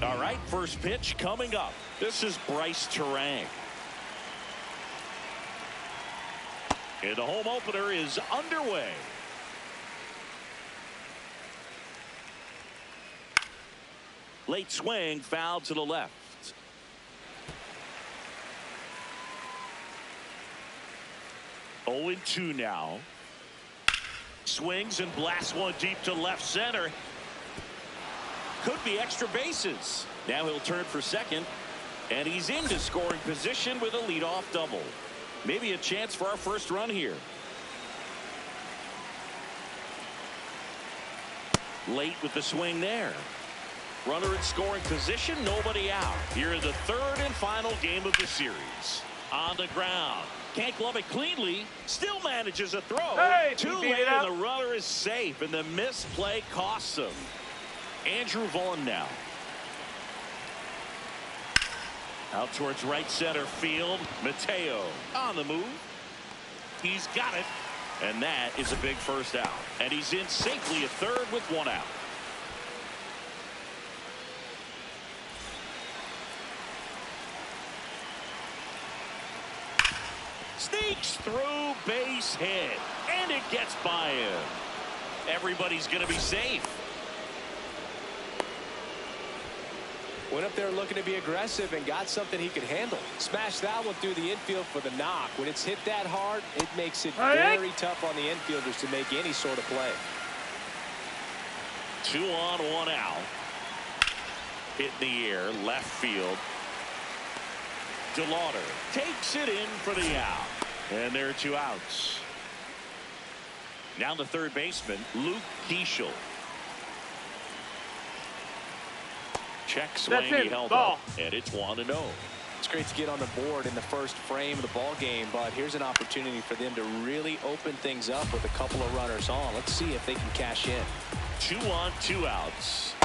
All right, first pitch coming up. This is Bryce Terang. And the home opener is underway. Late swing, foul to the left. Oh, 0-2 now. Swings and blasts one deep to left center. Could be extra bases. Now he'll turn for second, and he's into scoring position with a leadoff double. Maybe a chance for our first run here. Late with the swing there. Runner in scoring position, nobody out. Here in the third and final game of the series. On the ground. Can't glove it cleanly. Still manages a throw. Hey, too late, and the runner is safe, and the misplay costs him. Andrew Vaughn now. Out towards right center field. Mateo on the move. He's got it. And that is a big first out. And he's in safely at third with one out. Sneaks through, base hit. And it gets by him. Everybody's going to be safe. Went up there looking to be aggressive and got something he could handle. Smashed that one through the infield for the knock. When it's hit that hard, it makes it very tough on the infielders to make any sort of play. 2 on, 1 out. Hit in the air, left field. DeLauder takes it in for the out. And there are 2 outs. Now the third baseman, Luke Keeschel. Check swing, he held up, and it's 1-0. It's great to get on the board in the first frame of the ball game, but here's an opportunity for them to really open things up with a couple of runners on. Let's see if they can cash in. 2 on, 2 outs.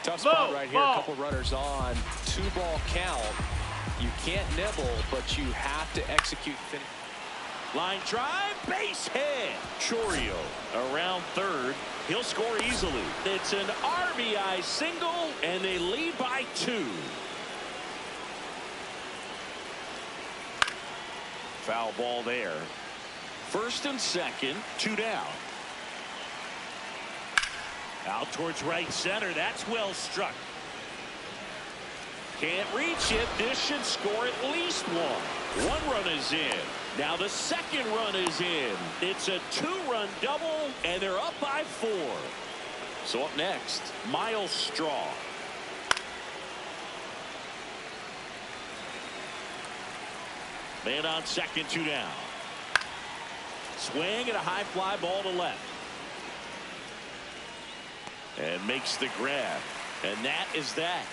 Tough spot right here. A couple runners on. 2-ball count. You can't nibble, but you have to execute. Line drive, base hit. Chorio around third. He'll score easily. It's an RBI single, and they lead by 2. Foul ball there. First and second, 2 down. Out towards right center. That's well struck. Can't reach it. This should score at least 1. 1 run is in. Now the second run is in. It's a 2-run double, and they're up by 4. So up next, Miles Straw. Man on second, 2 down. Swing and a high fly ball to left. And makes the grab. And that is that.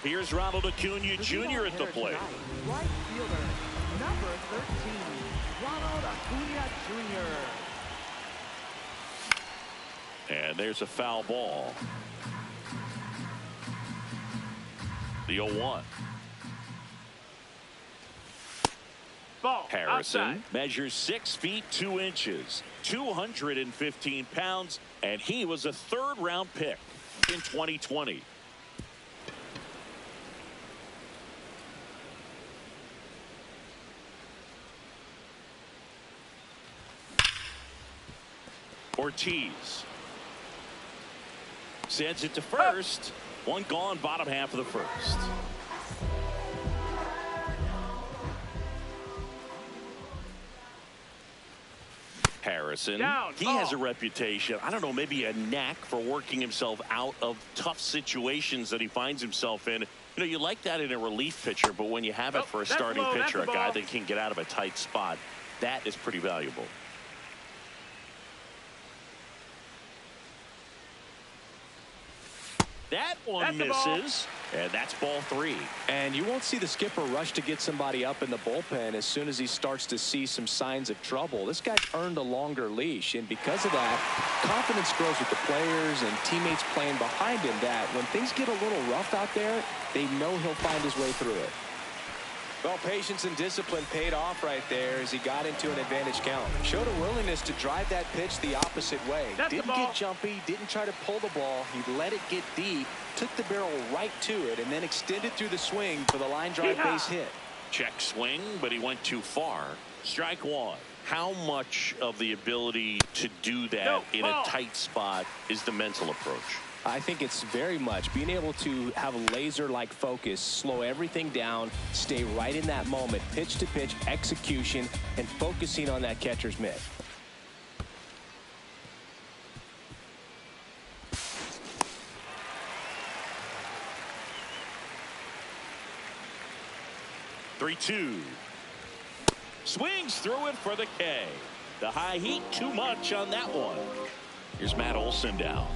Here's Ronald Acuna Jr. at the plate. Right fielder, number 13, Ronald Acuna Jr. And there's a foul ball. The 0-1. Harrison outside. Measures 6 feet 2 inches, 215 pounds, and he was a 3rd-round pick in 2020. Ortiz sends it to first. 1 gone, bottom half of the first. Harris Harrison. Down, He has a reputation, I don't know, maybe a knack for working himself out of tough situations that he finds himself in. You know, you like that in a relief pitcher, but when you have it for a starting pitcher, a guy that can get out of a tight spot, that is pretty valuable. That one misses, and that's ball 3. And you won't see the skipper rush to get somebody up in the bullpen as soon as he starts to see some signs of trouble. This guy's earned a longer leash, and because of that, confidence grows with the players and teammates playing behind him that when things get a little rough out there, they know he'll find his way through it. Well, patience and discipline paid off right there as he got into an advantage count. Showed a willingness to drive that pitch the opposite way. Didn't get jumpy, didn't try to pull the ball. He let it get deep, took the barrel right to it, and then extended through the swing for the line drive base hit. Check swing, but he went too far. Strike 1. How much of the ability to do that in a tight spot is the mental approach? I think it's very much being able to have a laser-like focus, slow everything down, stay right in that moment, pitch-to-pitch execution, and focusing on that catcher's mitt. Three-two. Swings through it for the K. The high heat, too much on that one. Here's Matt Olson down.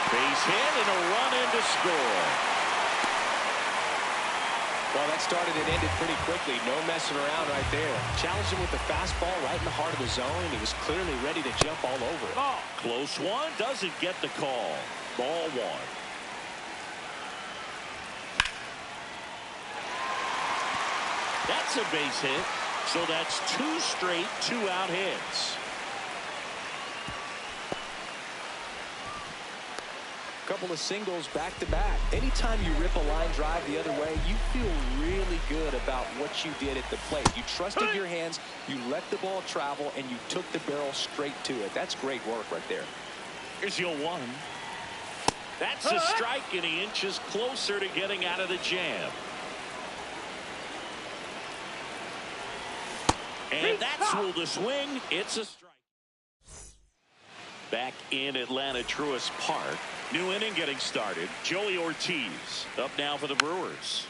Base hit and a run in to score. Well, that started and ended pretty quickly. No messing around right there. Challenged him with the fastball right in the heart of the zone. He was clearly ready to jump all over it. Close one. Doesn't get the call. Ball 1. That's a base hit. So that's 2 straight 2-out hits. Couple of singles back-to-back. Anytime you rip a line drive the other way, you feel really good about what you did at the plate. You trusted your hands, you let the ball travel, and you took the barrel straight to it. That's great work right there. Here's your 1. That's a strike, and he inches closer to getting out of the jam. And that's ruled a swing. It's a strike. Back in Atlanta Truist Park. New inning getting started. Joey Ortiz up now for the Brewers.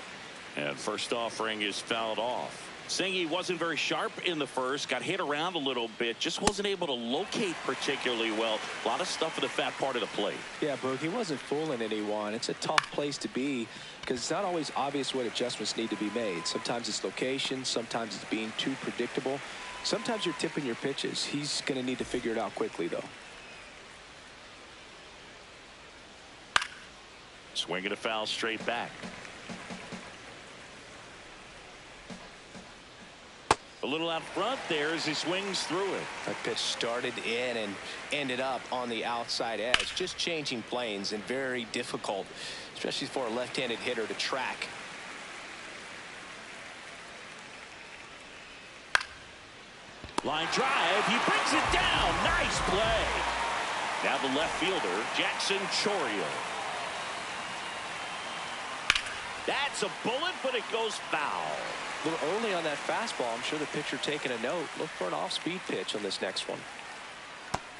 And first offering is fouled off. Saying he wasn't very sharp in the first. Got hit around a little bit. Just wasn't able to locate particularly well. A lot of stuff in the fat part of the plate. Yeah, Boog, he wasn't fooling anyone. It's a tough place to be because it's not always obvious what adjustments need to be made. Sometimes it's location. Sometimes it's being too predictable. Sometimes you're tipping your pitches. He's going to need to figure it out quickly, though. Swinging a foul straight back. A little out front there as he swings through it. That pitch started in and ended up on the outside edge. Just changing planes and very difficult, especially for a left-handed hitter to track. Line drive. He brings it down. Nice play. Now the left fielder, Jackson Chourio. That's a bullet, but it goes foul. A little early on that fastball. I'm sure the pitcher taking a note. Look for an off-speed pitch on this next one.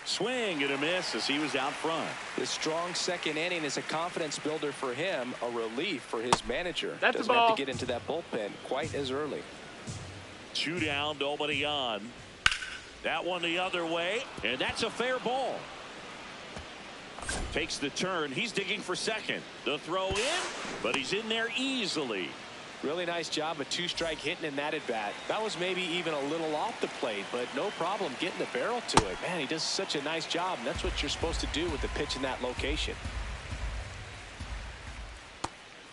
Swing and a miss as he was out front. The strong second inning is a confidence builder for him, a relief for his manager. That's Doesn't have to get into that bullpen quite as early. 2 down, nobody on. That one the other way, and that's a fair ball. Takes the turn. He's digging for second. The throw in, but he's in there easily. Really nice job of 2-strike hitting in that at bat. That was maybe even a little off the plate, but no problem getting the barrel to it. Man, he does such a nice job, and that's what you're supposed to do with the pitch in that location.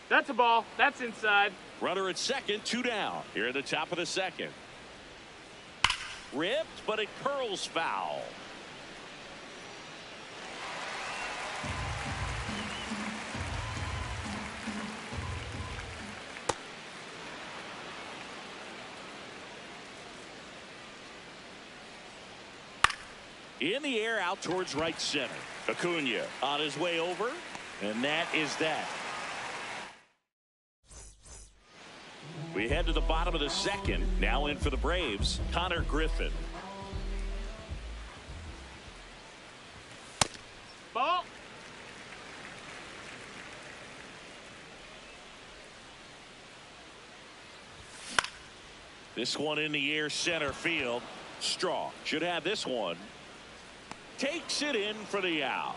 That's a ball. That's inside. Runner at second, 2 down. Here at the top of the second. Ripped, but it curls foul. In the air out towards right center. Acuna on his way over, and that is that. We head to the bottom of the second. Now in for the Braves, Connor Griffin. Ball. This one in the air, center field. Straw should have this one. Takes it in for the out.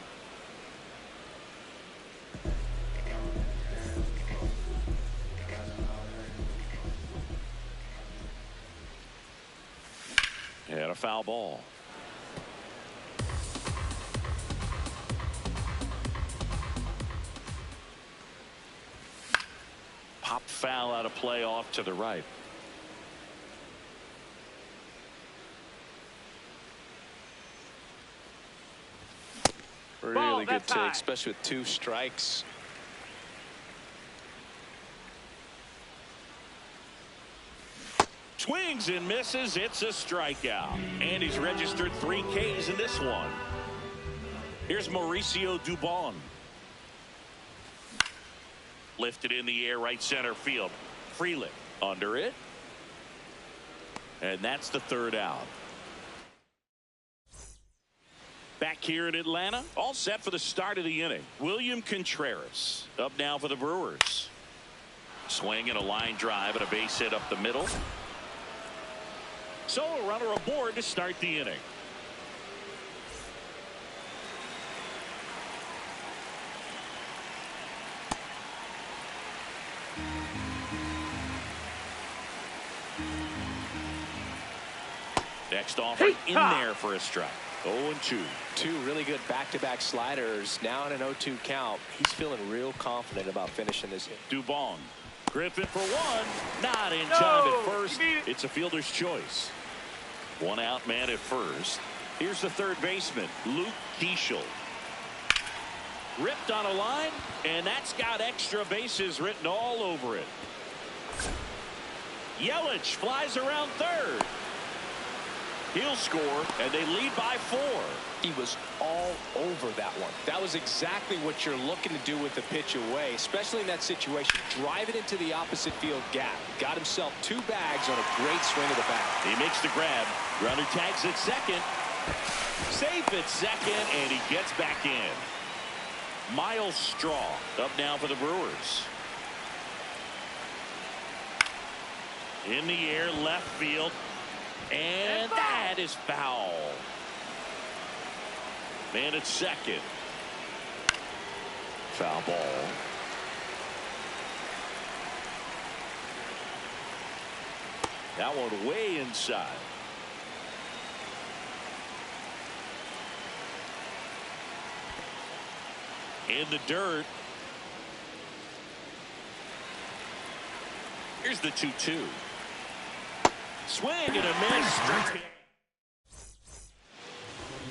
And a foul ball. Pop foul out of play off to the right. Really good take, high. especially with 2 strikes. Swings and misses. It's a strikeout. And he's registered 3 Ks in this one. Here's Mauricio Dubon. Lifted in the air, right center field. Freeland under it. And that's the 3rd out. Back here in Atlanta, all set for the start of the inning. William Contreras up now for the Brewers. Swing and a line drive and a base hit up the middle. So a runner aboard to start the inning. Next offering in there for a strike. 0-2. 2 really good back-to-back sliders. Now in an 0-2 count. He's feeling real confident about finishing this inning. Dubon. Griffin for 1. Not in time at first. It's a fielder's choice. 1 out man at first. Here's the 3rd baseman, Luke Keeschel. Ripped on a line, and that's got extra bases written all over it. Yelich flies around 3rd. He'll score, and they lead by 4. He was all over that one. That was exactly what you're looking to do with the pitch away, especially in that situation. Drive it into the opposite field gap. Got himself 2 bags on a great swing of the bat. He makes the grab. Runner tags at second. Safe at second, and he gets back in. Miles Straw up now for the Brewers. In the air, left field. And that is foul. Man at second. Foul ball. That one way inside. In the dirt. Here's the 2-2. Swing and a miss.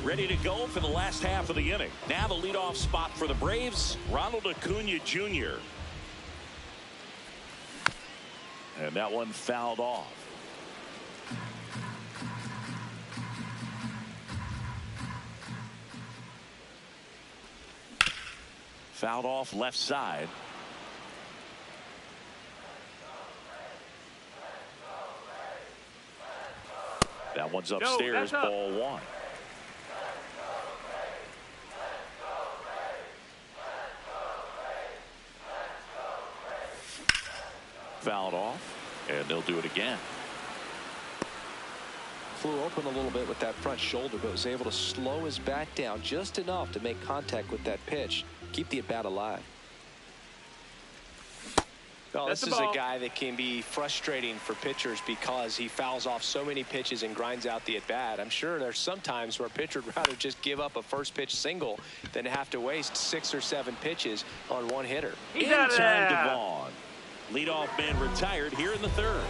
Ready to go for the last half of the inning. Now the leadoff spot for the Braves, Ronald Acuna Jr. And that one fouled off. Fouled off left side. That one's upstairs, ball 1. Fouled off, and they'll do it again. Flew open a little bit with that front shoulder, but was able to slow his bat down just enough to make contact with that pitch. Keep the at-bat alive. Well, this is a guy that can be frustrating for pitchers because he fouls off so many pitches and grinds out the at-bat. I'm sure there's some times where a pitcher would rather just give up a first pitch single than have to waste 6 or 7 pitches on one hitter. In time, Devon. Leadoff man retired here in the 3rd.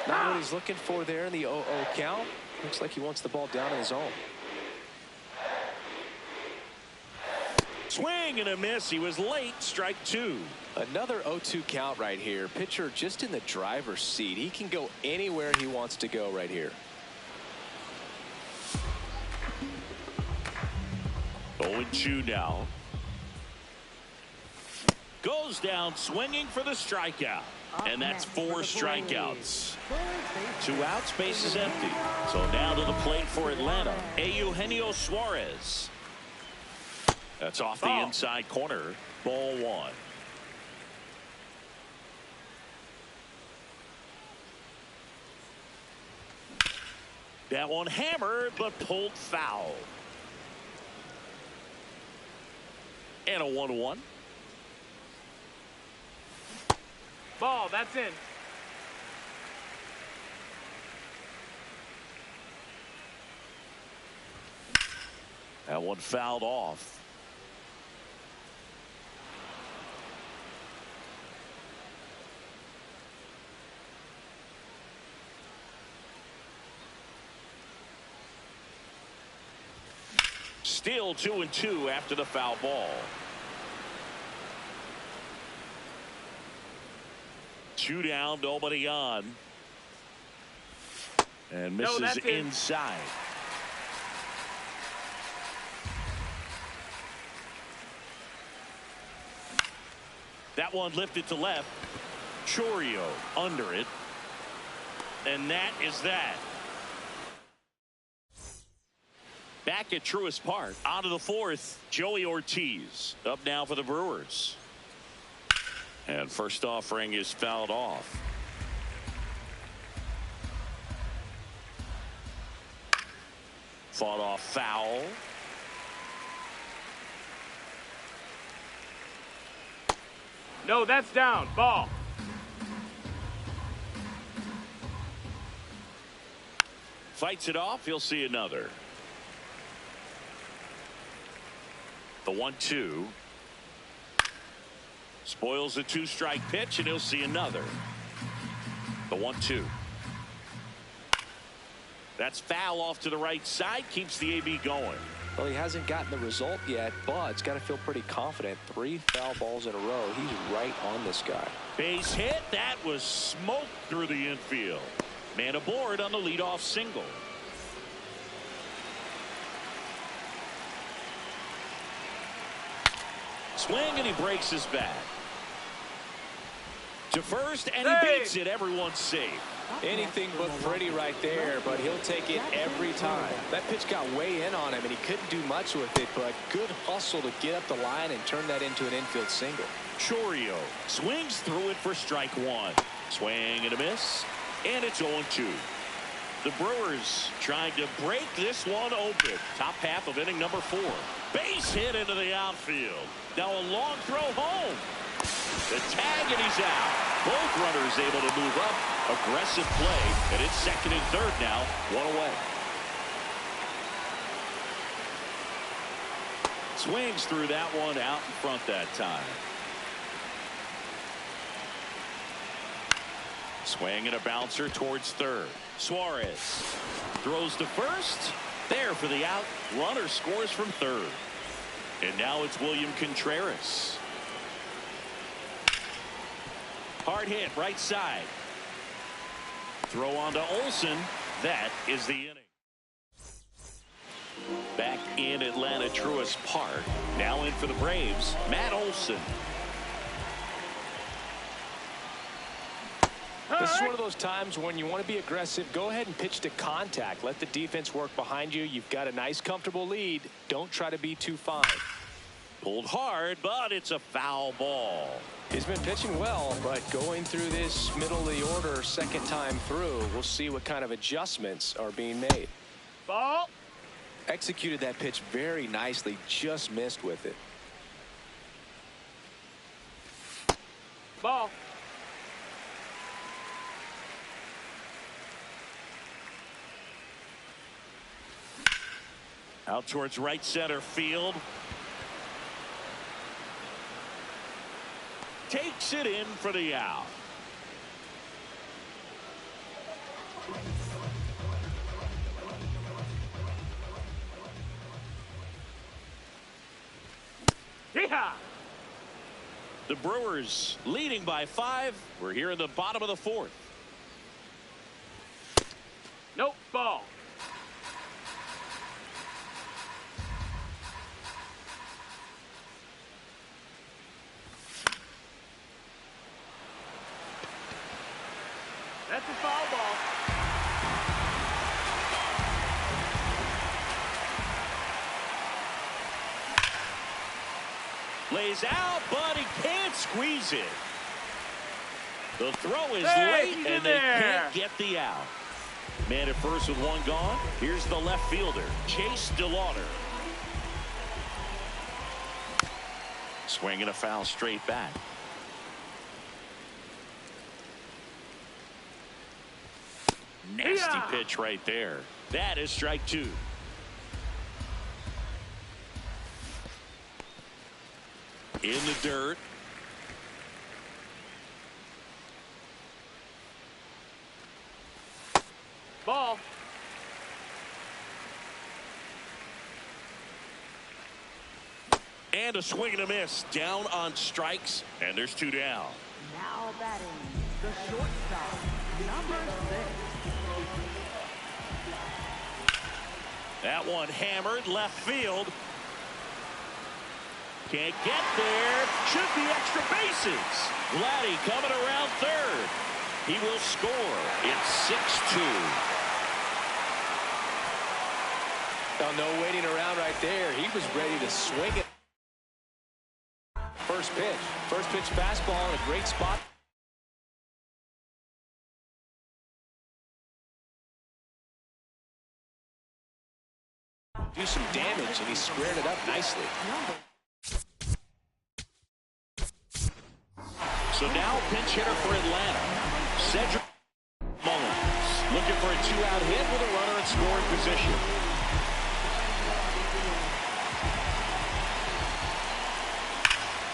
Not what he's looking for there in the 0-0 count. Looks like he wants the ball down in his zone. Swing and a miss. He was late. Strike 2. Another 0-2 count right here. Pitcher just in the driver's seat. He can go anywhere he wants to go right here. 0-2 now. Goes down swinging for the strikeout. And that's 4 strikeouts. 2 outs, base is empty. So now to the plate for Atlanta, Eugenio Suarez. That's off the inside corner. Ball 1. That one hammered, but pulled foul. And a 1-1. Ball, that's in. That one fouled off. Still 2-2 after the foul ball. 2 down, nobody on. And misses inside. That one lifted to left. Chourio under it. And that is that. Back at Truist Park. On to the 4th. Joey Ortiz up now for the Brewers. And first offering is fouled off. Fought off foul. No, that's down. Ball. Fights it off. He'll see another. The 1-2. Spoils the 2-strike pitch, and he'll see another. The 1-2. That's foul off to the right side. Keeps the AB going. Well, he hasn't gotten the result yet, but he's got to feel pretty confident. 3 foul balls in a row. He's right on this guy. Base hit. That was smoked through the infield. Man aboard on the leadoff single. Swing, and he breaks his bat. To first, and he beats it. Everyone's safe. Anything but pretty right there, but he'll take it every time. That pitch got way in on him, and he couldn't do much with it, but good hustle to get up the line and turn that into an infield single. Chourio swings through it for strike 1. Swing and a miss, and it's 0-2. The Brewers trying to break this one open. Top half of inning number 4. Base hit into the outfield. Now a long throw home. The tag, and he's out. Both runners able to move up. Aggressive play, and it's 2nd and 3rd now. 1 away. Swings through that one out in front that time. Swing and a bouncer towards 3rd. Suarez throws to 1st. There for the out. Runner scores from 3rd. And now it's William Contreras. Hard hit right side. Throw on to Olsen. That is the inning. Back in Atlanta, Truist Park. Now in for the Braves, Matt Olsen. This is one of those times when you want to be aggressive. Go ahead and pitch to contact. Let the defense work behind you. You've got a nice, comfortable lead. Don't try to be too fine. Pulled hard, but it's a foul ball. He's been pitching well, but going through this middle of the order 2nd time through, we'll see what kind of adjustments are being made. Ball. Executed that pitch very nicely, just missed with it. Ball. Out towards right center field. Takes it in for the out. Yeehaw! The Brewers leading by 5. We're here in the bottom of the 4th. Nope. Ball. Ball, ball. Lays out, but he can't squeeze it. The throw is Hey, late, and they can't get the out. Man at first with one gone. Here's the left fielder, Chase DeLauder. Swinging a foul straight back. Nasty pitch right there. That is strike two. In the dirt. Ball. And a swing and a miss. Down on strikes, and there's two down. Now batting, the shortstop, number 6. That one hammered left field. Can't get there. Should be extra bases. Vladdy coming around third. He will score. It's 6-2. Oh, no waiting around right there. He was ready to swing it. First pitch fastball in a great spot. Do some damage, and he squared it up nicely. So now pinch hitter for Atlanta, Cedric Mullins, looking for a two-out hit with a runner in scoring position.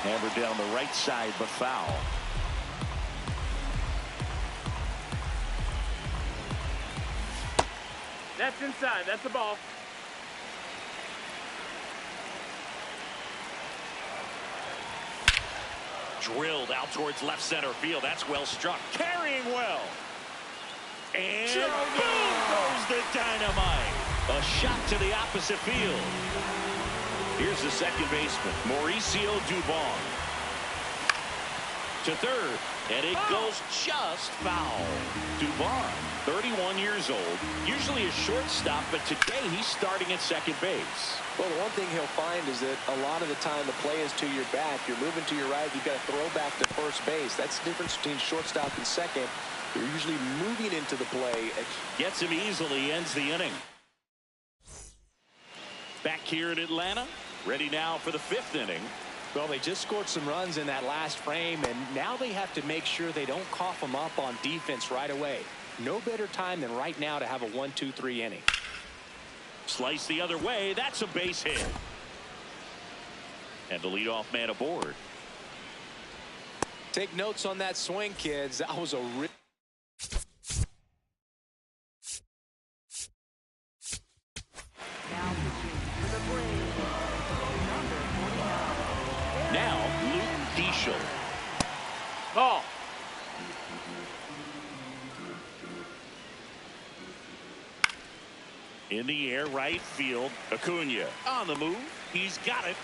Hammered down the right side, but foul. That's inside. That's a ball. Drilled out towards left center field. That's well struck. Carrying well. And boom goes the dynamite. A shot to the opposite field. Here's the second baseman, Mauricio Dubon. To third, and it goes just foul. Dubon, 31 years old, usually a shortstop, but today he's starting at second base. Well, the one thing he'll find is that a lot of the time the play is to your back. You're moving to your right. You've got to throw back to first base. That's the difference between shortstop and second. You're usually moving into the play. Gets him easily, ends the inning. Back here in Atlanta, ready now for the fifth inning. Well, they just scored some runs in that last frame, and now they have to make sure they don't cough them up on defense right away. No better time than right now to have a 1-2-3 inning. Slice the other way. That's a base hit. And the leadoff man aboard. Take notes on that swing, kids. That was a real... Now pitching for the Braves, number 49. Now Luke Diesel. Ball. In the air, right field. Acuna on the move. He's got it.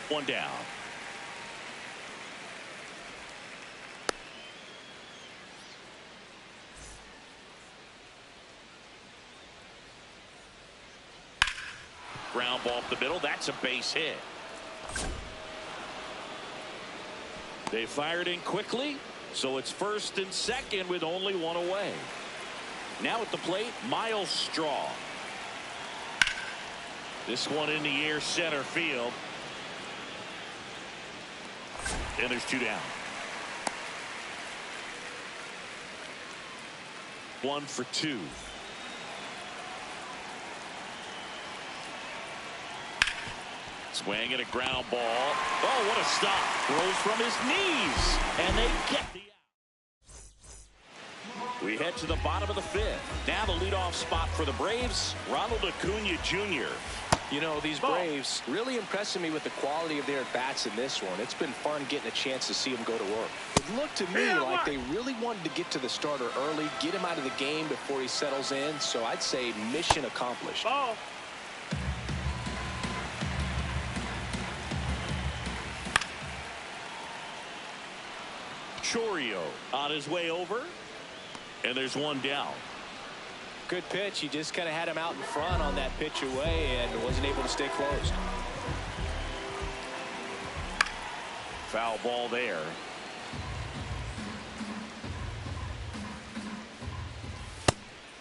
One down. Ground ball up the middle. That's a base hit. They fired in quickly, so it's first and second with only one away. Now at the plate, Miles Straw. This one in the air, center field. And there's two down. 1 for 2. Swing and a ground ball. Oh, what a stop. Throws from his knees. And they get the out. We head to the bottom of the fifth. Now the leadoff spot for the Braves, Ronald Acuna Jr. You know, these Braves really impressing me with the quality of their bats in this one. It's been fun getting a chance to see them go to work. It looked to me like they really wanted to get to the starter early, get him out of the game before he settles in. So I'd say mission accomplished. Ball. Chourio on his way over. And there's one down. Good pitch. He just kind of had him out in front on that pitch away and wasn't able to stay closed. Foul ball there.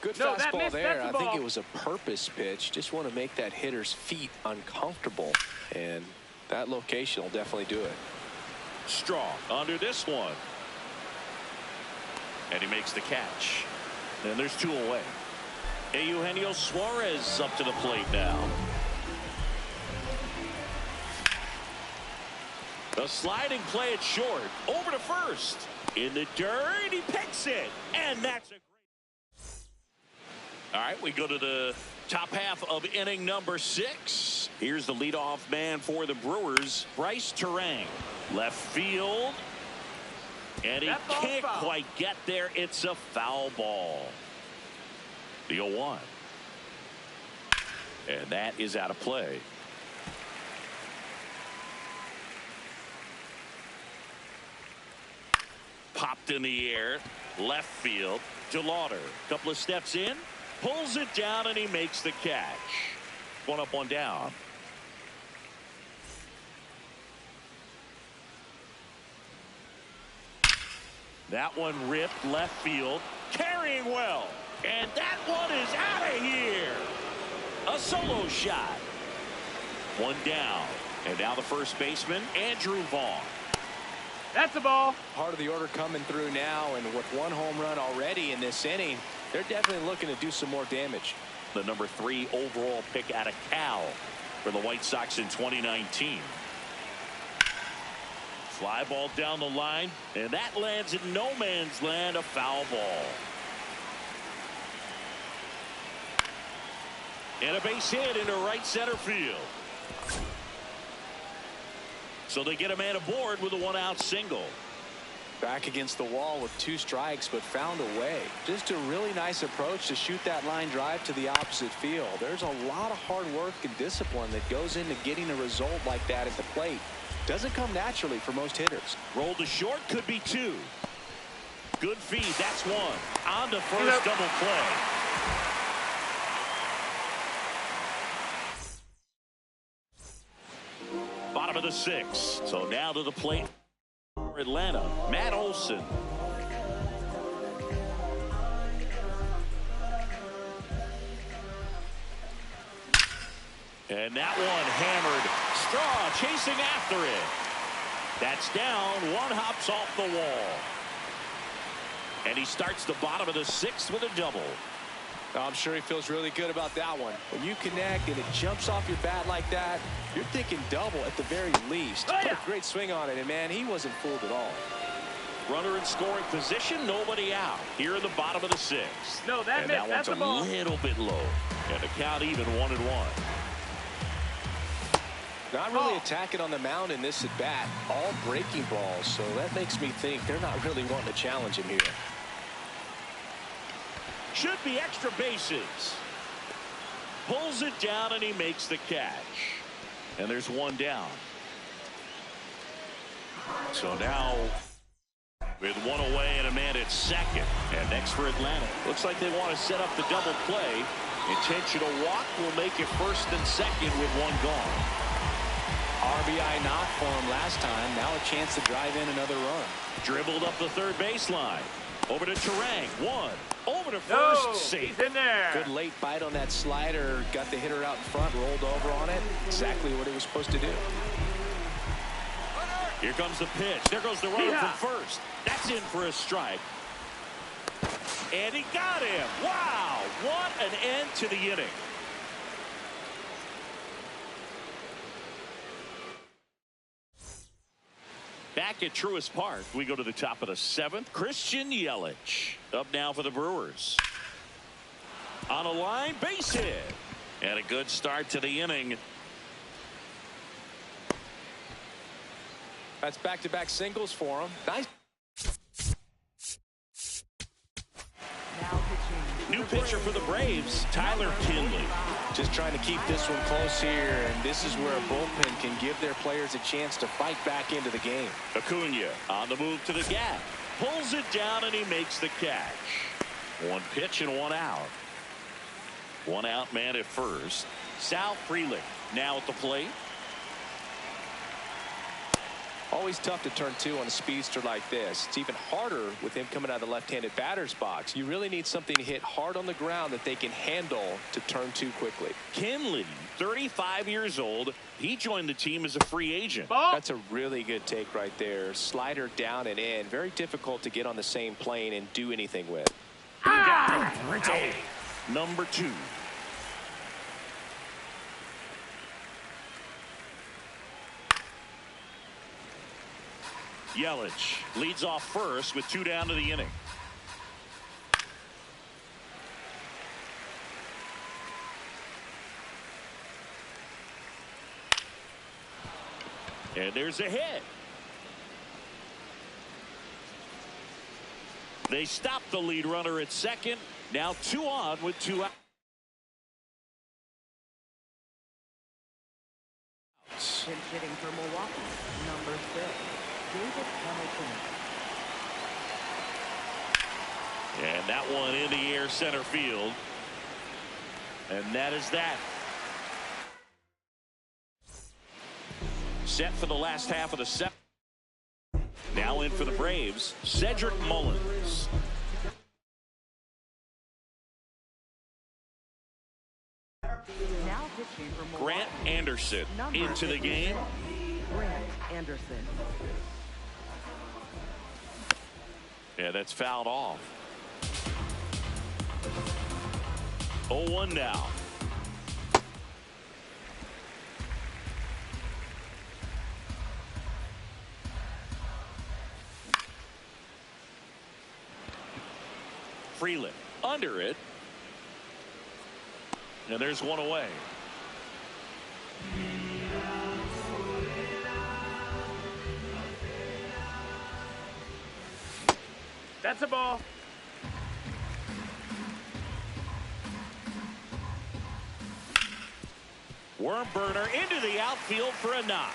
Good fastball there. I think it was a purpose pitch. Just want to make that hitter's feet uncomfortable. And that location will definitely do it. Strong under this one. And he makes the catch. And there's two away. Eugenio Suarez up to the plate now. A sliding play at short. Over to first. In the dirt. He picks it. And that's a great. All right, we go to the top half of inning number 6. Here's the leadoff man for the Brewers, Bryce Terang. Left field. And he can't quite get there. It's a foul ball. The 0-1. And that is out of play. Popped in the air. Left field. DeLauder. Couple of steps in. Pulls it down and he makes the catch. One up, one down. That one ripped left field. Carrying well. And that one is out of here. A solo shot. One down. And now the first baseman, Andrew Vaughn. That's a ball. Part of the order coming through now, and with one home run already in this inning, they're definitely looking to do some more damage. The number 3 overall pick out of Cal for the White Sox in 2019. Fly ball down the line, and that lands in no man's land, a foul ball. And a base hit into right center field. So they get a man aboard with a 1-out single. Back against the wall with 2 strikes, but found a way. Just a really nice approach to shoot that line drive to the opposite field. There's a lot of hard work and discipline that goes into getting a result like that at the plate. Doesn't come naturally for most hitters. Roll to short, could be 2. Good feed, that's 1. On to first, double play. Bottom of the 6th. So now to the plate for Atlanta, Matt Olson. And that one hammered. Straw chasing after it. That's down. One hops off the wall. And he starts the bottom of the 6th with a double. I'm sure he feels really good about that one. When you connect and it jumps off your bat like that, you're thinking double at the very least. Put a great swing on it, and man, he wasn't fooled at all. Runner in scoring position, nobody out. Here in the bottom of the 6th. No, that missed. That's a ball. Little bit low. And the count even 1-1. Not really attacking on the mound in this at bat. All breaking balls, so that makes me think they're not really wanting to challenge him here. Should be extra bases. Pulls it down and he makes the catch. And there's one down. So now with one away and a man at second. And next for Atlanta. Looks like they want to set up the double play. Intentional walk will make it first and second with one gone. RBI knock for him last time. Now a chance to drive in another run. Dribbled up the third baseline. Over to Terang. 1. Over to first. Safe. He's in there. Good late bite on that slider. Got the hitter out in front. Rolled over on it. Exactly what he was supposed to do. Here comes the pitch. There goes the runner from first. That's in for a strike. And he got him. Wow. What an end to the inning. Back at Truist Park, we go to the top of the 7th. Christian Yelich up now for the Brewers. On a line, base hit. And a good start to the inning. That's back-to-back singles for him. Nice. Now pitching. New pitcher for the Braves, Tyler Kinley. Just trying to keep this one close here, and this is where a bullpen can give their players a chance to fight back into the game. Acuna on the move to the gap. Pulls it down and he makes the catch. One pitch and one out. One out man at first. Sal Frelick now at the plate. Always tough to turn two on a speedster like this. It's even harder with him coming out of the left-handed batter's box. You really need something to hit hard on the ground that they can handle to turn two quickly. Kinley, 35 years old. He joined the team as a free agent. Ball. That's a really good take right there. Slider down and in. Very difficult to get on the same plane and do anything with. Number 2. Yelich leads off first with 2 down to the inning. And there's a hit. They stop the lead runner at second. Now 2 on with 2 outs. Pinch hitting for Milwaukee, number 6, David Hamilton. And that one in the air center field. And that is that. Set for the last half of the 7th. Now in for the Braves, Cedric Mullins. Now pitching for Milwaukee, Grant Anderson number into the 56, game. Grant Anderson. Yeah, that's fouled off. 0-1 now. Frelick under it. And there's one away. That's a ball. Worm burner into the outfield for a knock.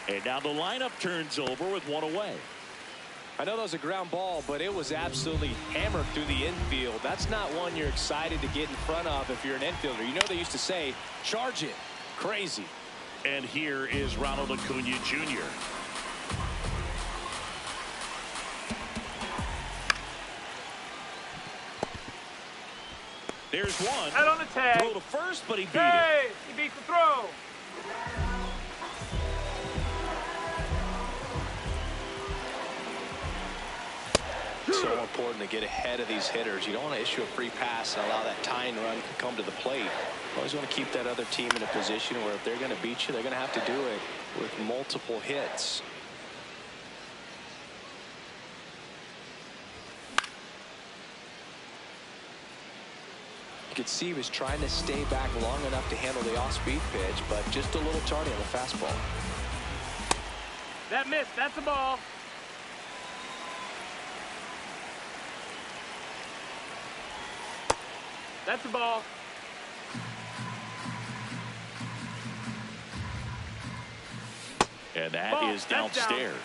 And now the lineup turns over with one away. I know that was a ground ball, but it was absolutely hammered through the infield. That's not one you're excited to get in front of if you're an infielder. You know they used to say, charge it. Crazy. And here is Ronald Acuna Jr. There's one. Out on the tag. Throw to first, but he beat it. Hey, he beat the throw. So important to get ahead of these hitters. You don't want to issue a free pass and allow that tying run to come to the plate. You always want to keep that other team in a position where if they're going to beat you, they're going to have to do it with multiple hits. You could see he was trying to stay back long enough to handle the off-speed pitch, but just a little tardy on the fastball. That missed. That's a ball. That's a ball. And that Ball. is That's downstairs.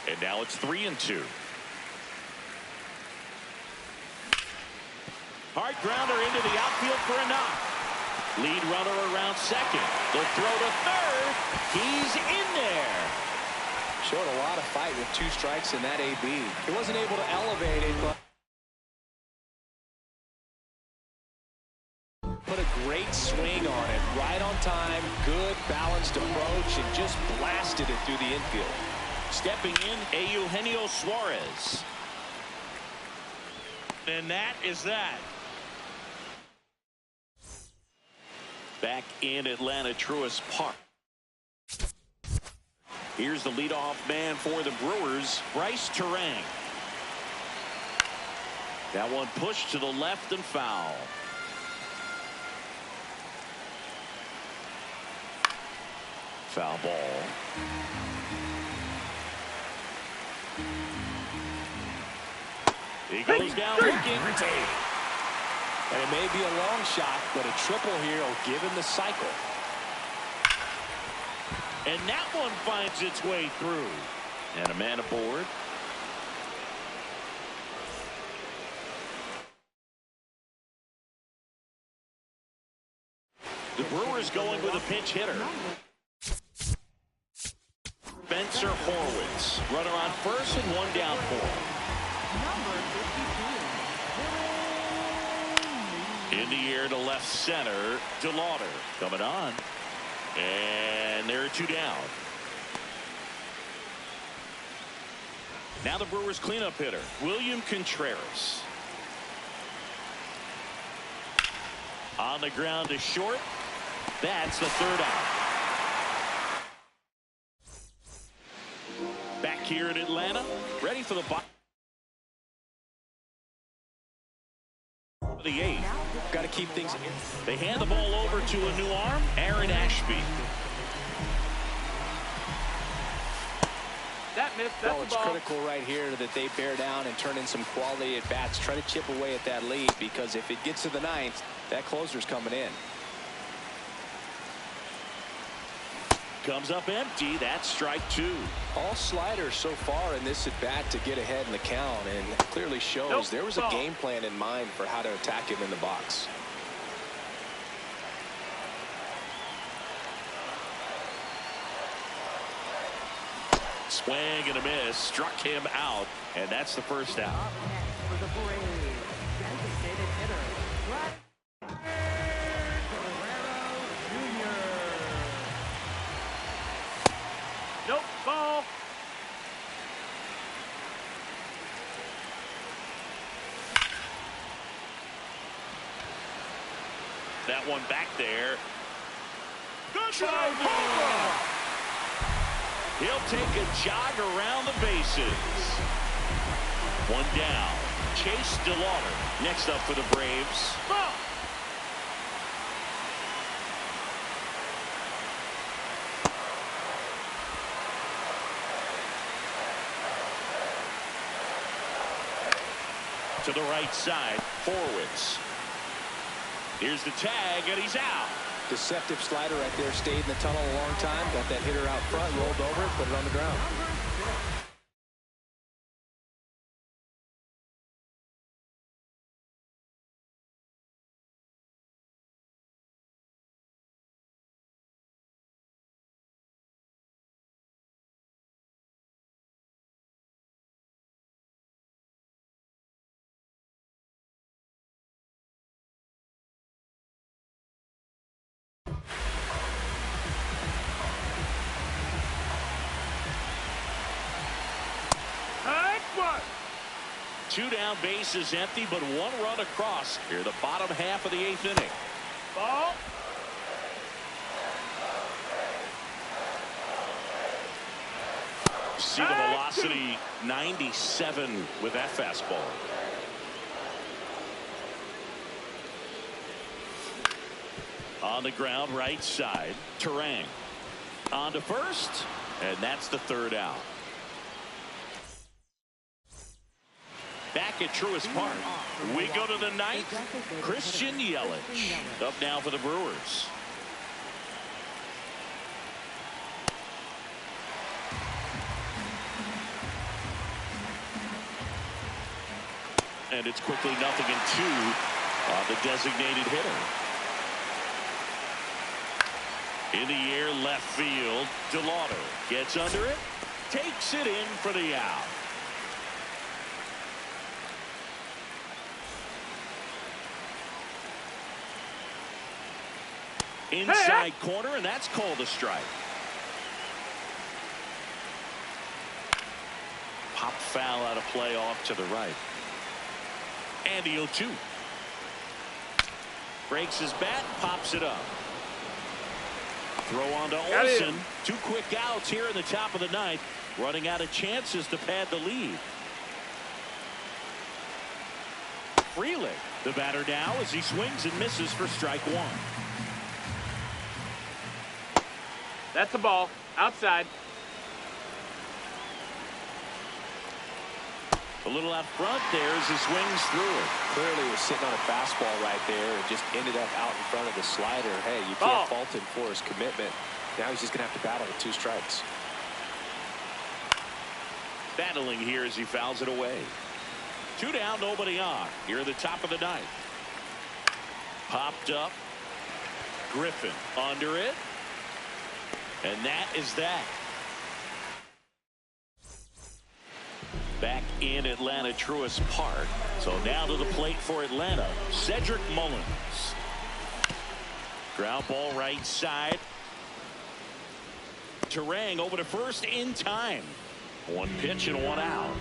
And now it's 3-2. Hard grounder into the outfield for a knock. Lead runner around second. The throw to third. He's in there. Showed a lot of fight with 2 strikes in that AB. He wasn't able to elevate it, but put a great swing on it. Right on time, good balanced approach, and just blasted it through the infield. Stepping in, Eugenio Suarez. And that is that. Back in Atlanta Truist Park. Here's the leadoff man for the Brewers, Bryce Terang. That one pushed to the left and foul. Foul ball. He goes down looking. And it may be a long shot, but a triple here will give him the cycle. And that one finds its way through. And a man aboard. The Brewers going with a pinch hitter. Spencer Horwitz, runner on first and one down for. In the air to left center, DeLauder coming on. And there are two down. Now the Brewers cleanup hitter, William Contreras. On the ground to short. That's the third out. Back here in Atlanta, ready for the bottom of the eighth. Got to keep things. They hand the ball over to a new arm, Aaron Ashby. That missed. That's Oh, the it's ball. critical right here that they bear down and turn in some quality at bats. Try to chip away at that lead, because if it gets to the ninth, that closer's coming in. Comes up empty. That's strike two. All sliders so far in this at bat to get ahead in the count, and clearly shows Nope. there was a game plan in mind for how to attack him in the box. Swing and a miss. Struck him out. And that's the first out. Up next for the Braves, designated hitter, Guerrero Jr. Nope. Ball. That one back there. Good Drive. He'll take a jog around the bases. One down. Chase DeLauder next up for the Braves. Ball. To the right side, Horwitz. Here's the tag, and he's out. Deceptive slider right there. Stayed in the tunnel a long time. Got that hitter out front. Rolled over it. Put it on the ground. Two down, bases empty, but one run across here, the bottom half of the eighth inning. Ball. See the velocity, 97 with that fastball. On the ground, right side, Terang. On to first, and that's the third out. Back at Truist Park, we go to the ninth. Christian Yelich up now for the Brewers. And it's quickly 0-2 on the designated hitter. In the air, left field, DeLauder gets under it, takes it in for the out. Inside corner, and that's called a strike. Pop foul out of play off to the right. And the 0-2. Breaks his bat, pops it up. Throw on to Olsen. Two quick outs here in the top of the ninth. Running out of chances to pad the lead. Freeling, the batter now, as he swings and misses for strike one. That's a ball. Outside. A little out front there as he swings through it. Clearly was sitting on a fastball right there and just ended up out in front of the slider. Hey, you can't fault him for his commitment. Now he's just going to have to battle with two strikes. Battling here as he fouls it away. Two down, nobody on. Here at the top of the ninth. Popped up. Griffin under it. And that is that. Back in Atlanta Truist Park. So now to the plate for Atlanta, Cedric Mullins. Ground ball right side. Terang over to first in time. One pitch and one out.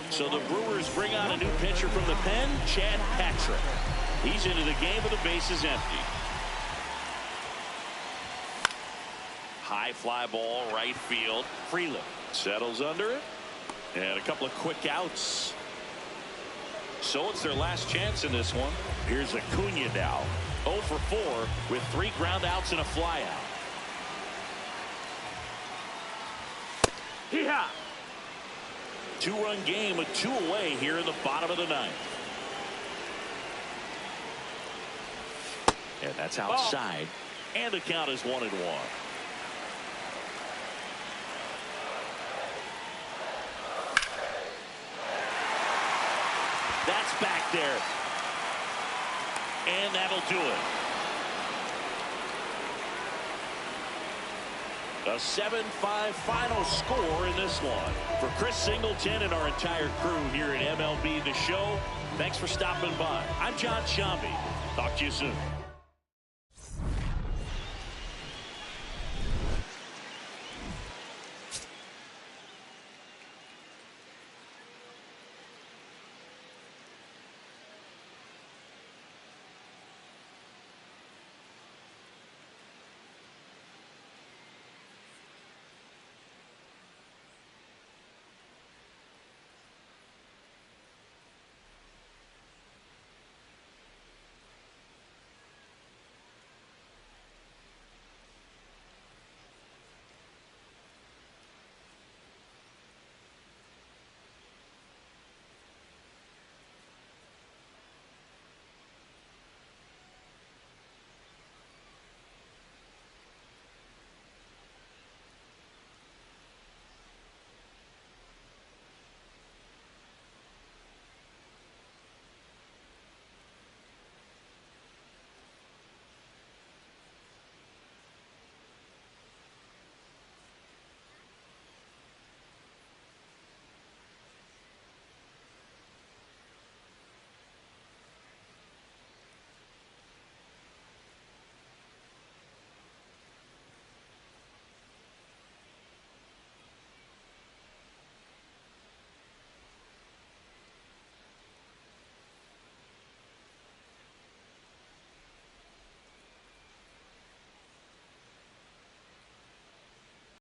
So the Brewers bring out a new pitcher from the pen, Chad Patrick. He's into the game with the bases empty. High fly ball, right field. Freeland settles under it. And a couple of quick outs. So it's their last chance in this one. Here's Acuna now. 0 for 4 with 3 ground outs and a fly out. Hee-haw! 2-run game with 2 away here in the bottom of the 9th. And that's outside. And the count is 1-1. That's back there. And that'll do it. A 7-5 final score in this one. For Chris Singleton and our entire crew here at MLB The Show, thanks for stopping by. I'm John Shambi. Talk to you soon.